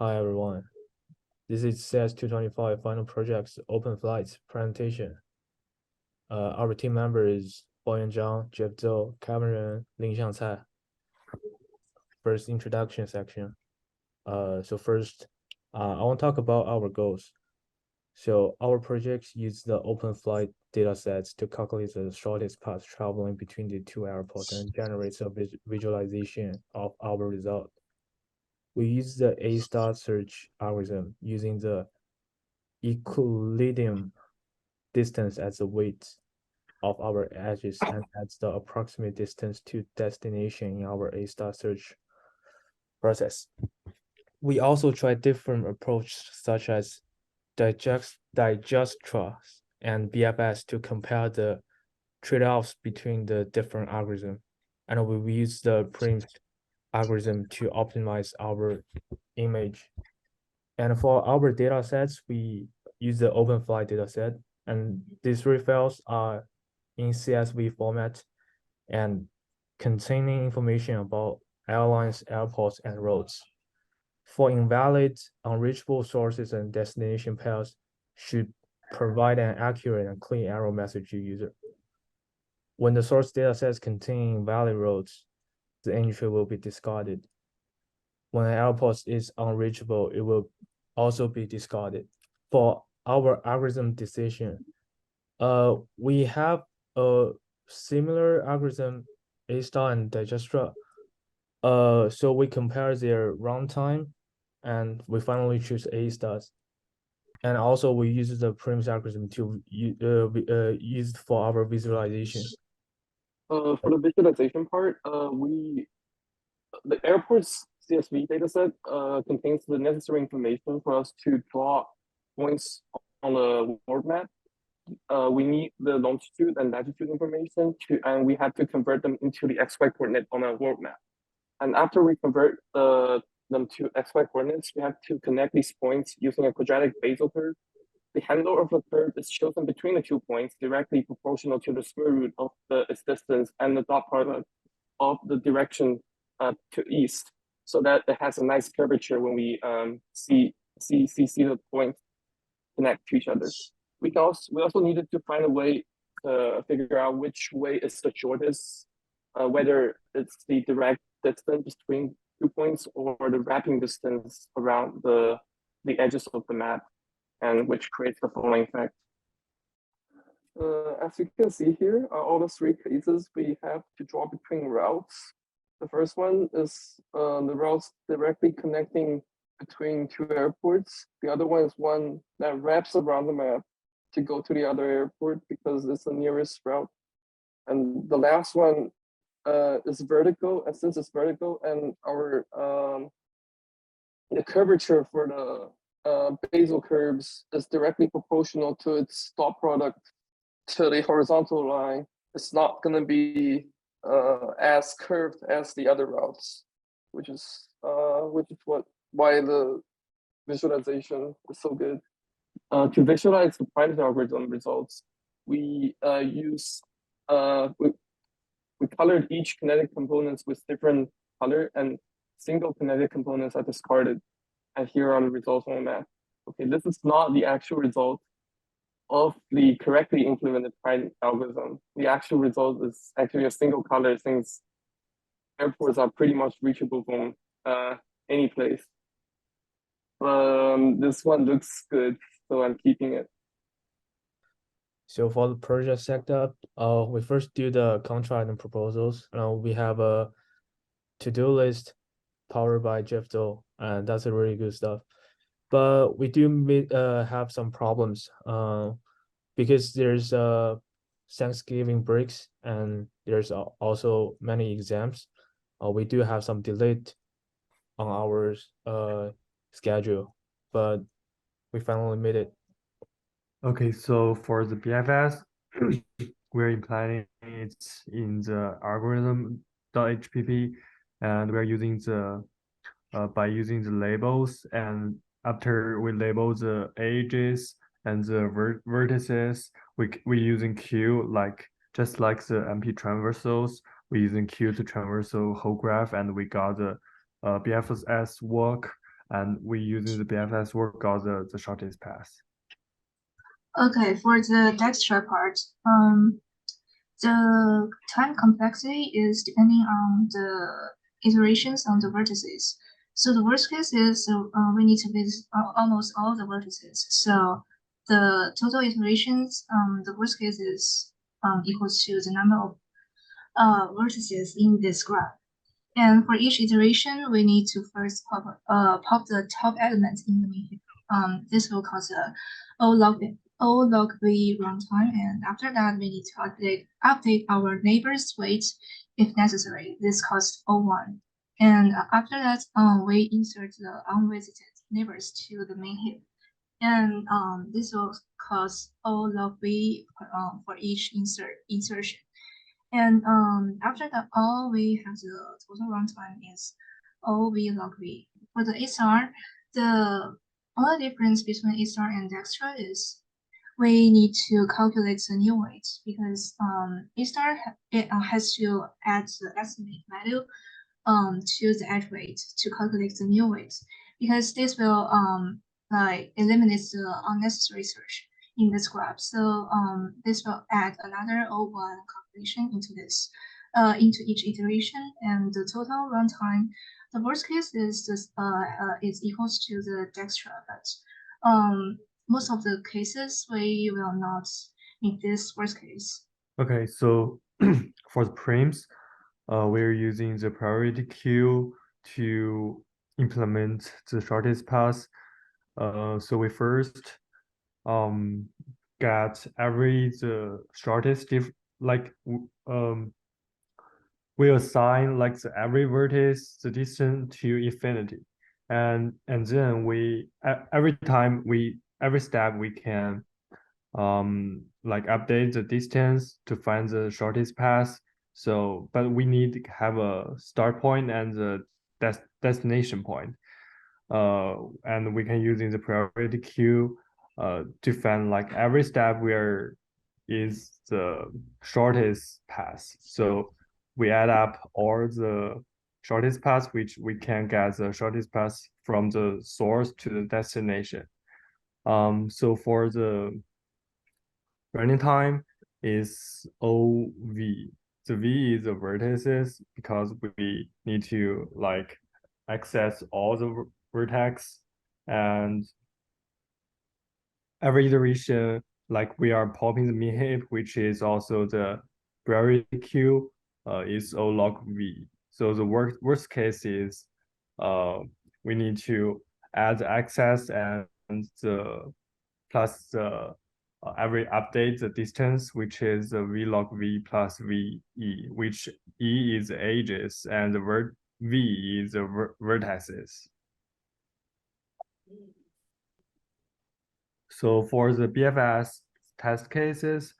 Hi everyone, this is cs225 Final Projects Open Flights presentation. Our team member is Boyan Zhang, Jeff Zhou, Kevin Ren, Lingxiang Cai. First introduction section. I want to talk about our goals. So our projects use the open flight datasets to calculate the shortest path traveling between the two airports and generates a visualization of our result. We use the A-star search algorithm using the Euclidean distance as the weight of our edges and adds the approximate distance to destination in our A-star search process. We also try different approaches such as digestra and BFS to compare the trade-offs between the different algorithms. And we use the Prim's algorithm to optimize our image. And for our data sets, we use the OpenFly dataset, and these three files are in CSV format and containing information about airlines, airports, and roads. For invalid, unreachable sources and destination pairs should provide an accurate and clean error message to user. When the source datasets contain invalid roads, the entry will be discarded. When an airport is unreachable, it will also be discarded. For our algorithm decision, we have a similar algorithm, A-star and Digestra. So we compare their runtime, and we finally choose A-stars. And also we use the Prim's algorithm to use for our visualization. For the visualization part, the airport's CSV dataset contains the necessary information for us to draw points on the world map. We need the longitude and latitude information and we have to convert them into the XY coordinate on a world map. And after we convert them to XY coordinates, we have to connect these points using a quadratic basal curve. The handle of the curve is chosen between the 2 points, directly proportional to the square root of its distance and the dot product of the direction to east, so that it has a nice curvature when we see the points connect to each other. We also needed to find a way to figure out which way is the shortest, whether it's the direct distance between 2 points or the wrapping distance around the edges of the map, and which creates the following effect. As you can see here, all the 3 cases we have to draw between routes. The first one is the routes directly connecting between 2 airports. The other one is one that wraps around the map to go to the other airport because it's the nearest route. And the last one is vertical, and since it's vertical and our the curvature for the basal curves is directly proportional to its dot product to the horizontal line, it's not going to be as curved as the other routes, which is why the visualization is so good. To visualize the prime algorithm results, we colored each kinetic components with different color, and single kinetic components are discarded. And here are the results on the map. Okay, this is not the actual result of the correctly implemented prime algorithm. The actual result is actually a single color, since airports are pretty much reachable from any place. This one looks good, so I'm keeping it. So for the project setup, we first do the contract and proposals. We have a to-do list powered by Jeff Zhou, and that's a really good stuff. But we do have some problems because there's Thanksgiving breaks and there's also many exams. We do have some delay on our schedule, but we finally made it. Okay, so for the BFS, we're implementing it in the algorithm.hpp, and we're using the by using the labels, and after we label the edges and the vertices, we using Q, like just like the MP transversals, we're using Q to traversal whole graph, and we got the BFS work. and we using the BFS work out the shortest path. Okay, for the Dijkstra part, the time complexity is depending on the iterations on the vertices. So the worst case is we need to visit almost all the vertices. So the total iterations, the worst case is equals to the number of vertices in this graph. And for each iteration, we need to first pop the top element in the main heap. This will cause a O log V runtime, and after that, we need to update our neighbor's weight if necessary. This costs O1. And after that, we insert the unvisited neighbors to the main heap. And this will cause O log V for each insertion. And after that, all we have the total runtime is O V log V. For the ASR, the only difference between ASR and Dijkstra is we need to calculate the new weight because ASR has to add the estimate value to the edge weight to calculate the new weight because this will like eliminate the unnecessary search in this graph. So this will add another O1 calculation into this, into each iteration, and the total runtime. The worst case is this is equals to the Dijkstra, but most of the cases we will not meet this worst case. Okay, so for the prims, we're using the priority queue to implement the shortest path. So we first get the shortest we assign like the every vertex the distance to infinity, and then we every step we can like update the distance to find the shortest path. So, but we need to have a start point and the destination point. And we can use in the priority queue to find like every step where is the shortest path. So we add up all the shortest paths, which we can get the shortest path from the source to the destination. So for the running time is OV. The V is the vertices because we need to like access all the vertex, and every iteration like we are popping the min heap, which is also the priority queue, is O log V. So the worst case is we need to add the access and the plus the every update the distance, which is the V log V plus VE, which E is the edges and the V is the vertices. So for the BFS test cases,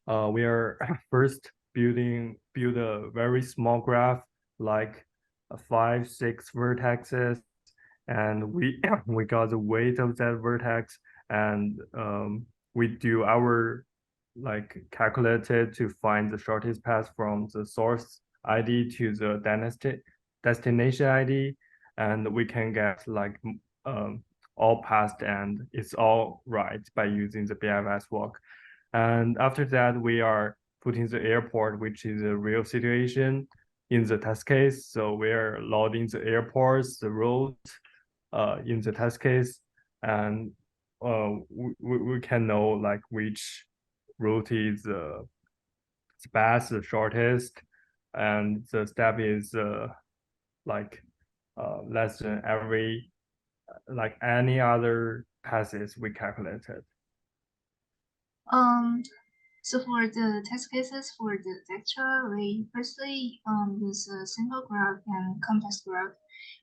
we are first build a very small graph, like 5-6 vertexes, and we got the weight of that vertex, and we do our like calculated to find the shortest path from the source ID to the destination ID, and we can get like all passed and it's all right by using the BFS walk. And after that, we are putting the airport, which is a real situation in the test case. So we're loading the airports, the road in the test case, and we can know like which route is the best, the shortest, and the step is like less than every like any other passes we calculated. So for the test cases for the Dijkstra, we firstly use a simple graph and complex graph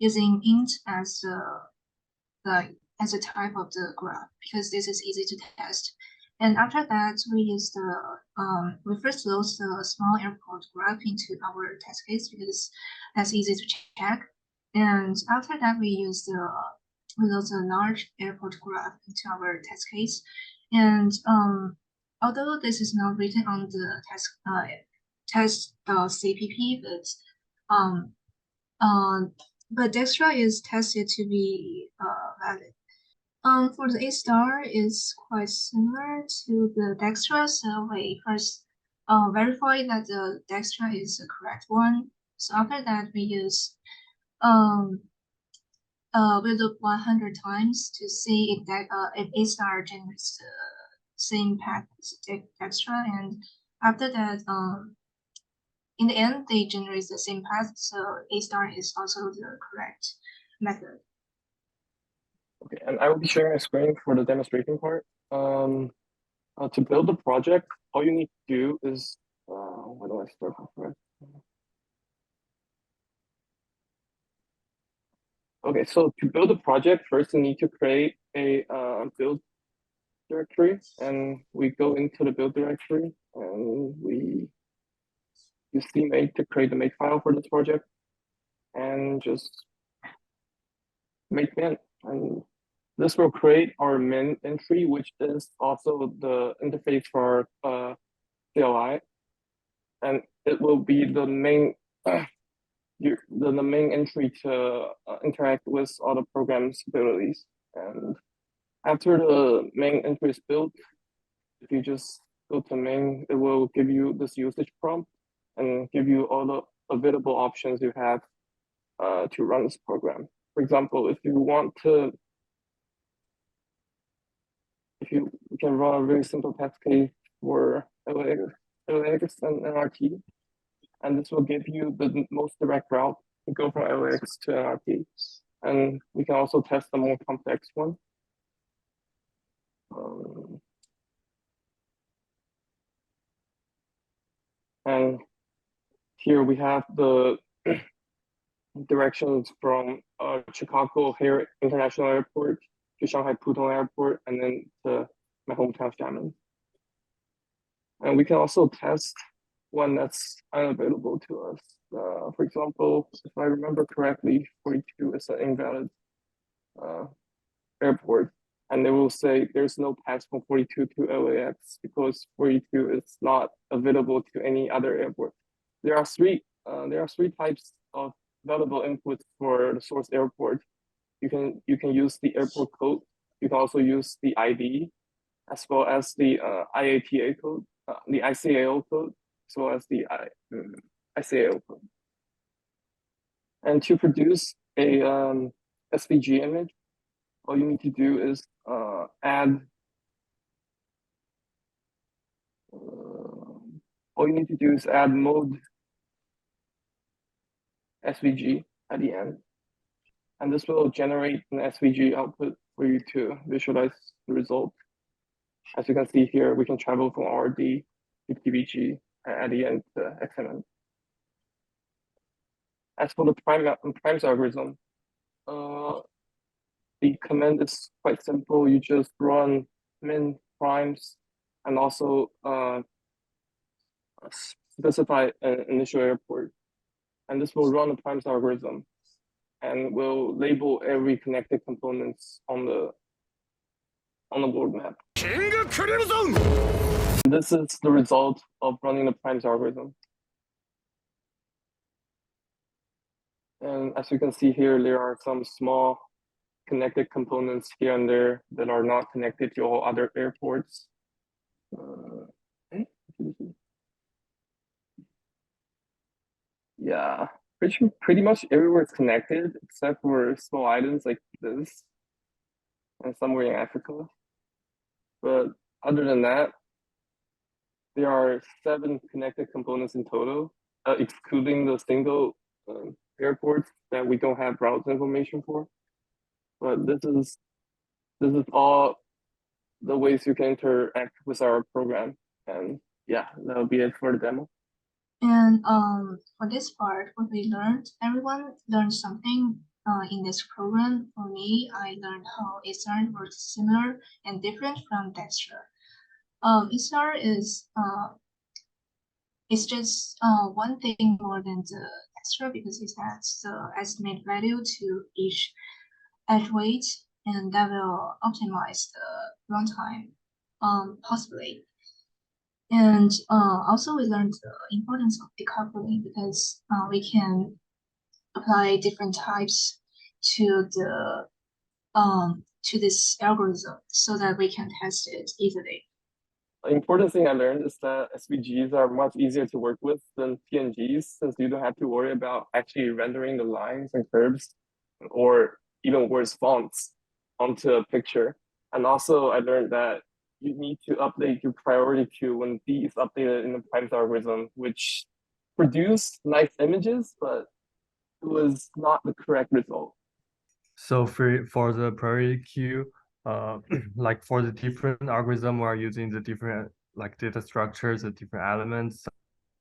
using int as a type of the graph because this is easy to test. And after that, we first load the small airport graph into our test case because that's easy to check. And after that, we load the large airport graph into our test case. And although this is not written on the test.cpp, but but Dextra is tested to be valid. For the A star is quite similar to the Dextra, so we first verify that the Dextra is the correct one. So after that, we use build up 100 times to see if that if A star generates the same path as Dextra, and after that, in the end, they generate the same path, so A star is also the correct method. Okay, and I will be sharing my screen for the demonstration part. To build the project, all you need to do is, where do I start from first? Okay, so to build a project, first you need to create a build directory, and we go into the build directory, and we use cmake to create the make file for this project, and just make min, and this will create our min entry, which is also the interface for our CLI, and it will be the main the main entry to interact with all the program's abilities. And after the main entry is built, if you just go to main, it will give you this usage prompt and give you all the available options you have to run this program. For example, if you want to, if you can run a very simple test case for LAX and NRT, and this will give you the most direct route to go from LAX to NRT. And we can also test the more complex one. And here we have the directions from Chicago O'Hare International Airport to Shanghai Pudong Airport, and then to my hometown Xiamen. And we can also test one that's unavailable to us. For example, if I remember correctly, 42 is an invalid airport, and they will say there's no pass from 42 to LAX because 42 is not available to any other airport. There are three types of available inputs for the source airport. You can use the airport code. You can also use the ID, as well as the IATA code, the ICAO code, as well as the ICAO code. And to produce a SVG image, all you need to do is add. All you need to do is add mode SVG at the end, and this will generate an SVG output for you to visualize the result. As you can see here, we can travel from RD to TVG and at the end to XMM. As for the primes algorithm, the command is quite simple. You just run min primes and also specify an initial airport. And this will run the primes algorithm and will label every connected components on the board map. This is the result of running the primes algorithm. And as you can see here, there are some small connected components here and there that are not connected to all other airports. Yeah, pretty much everywhere is connected except for small items like this and somewhere in Africa. But other than that, there are 7 connected components in total, excluding the single airports that we don't have route information for. But this is all the ways you can interact with our program. And yeah, that'll be it for the demo. And for this part, what we learned, everyone learned something in this program. For me, I learned how ISAR works similar and different from Dextra. ISAR is it's just one thing more than the Dextra because it has the estimate value to each edge weight, and that will optimize the runtime possibly. And also we learned the importance of decoupling because we can apply different types to this algorithm so that we can test it easily. An important thing I learned is that SVGs are much easier to work with than PNGs, since you don't have to worry about actually rendering the lines and curves, or even worse, fonts onto a picture. And also I learned that you need to update your priority queue when D is updated in the primes algorithm, which produced nice images, but it was not the correct result. So for the priority queue, like for the different algorithm, we're using the different like data structures, the different elements.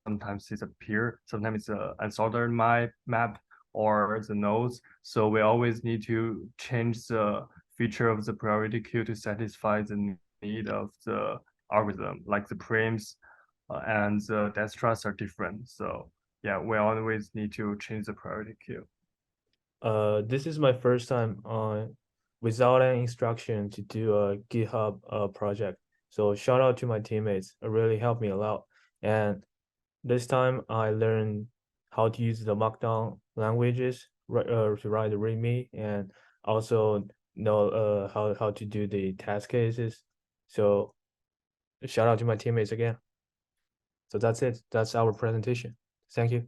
Sometimes it's a peer, sometimes it's a unsorted map or the nodes. So we always need to change the feature of the priority queue to satisfy the need of the algorithm. Like the prims and the dextras are different. So yeah, we always need to change the priority queue. This is my first time without any instruction to do a GitHub project. So shout out to my teammates. It really helped me a lot. And this time I learned how to use the Markdown languages to write the README, and also know how to do the test cases. So shout out to my teammates again. So that's it. That's our presentation. Thank you.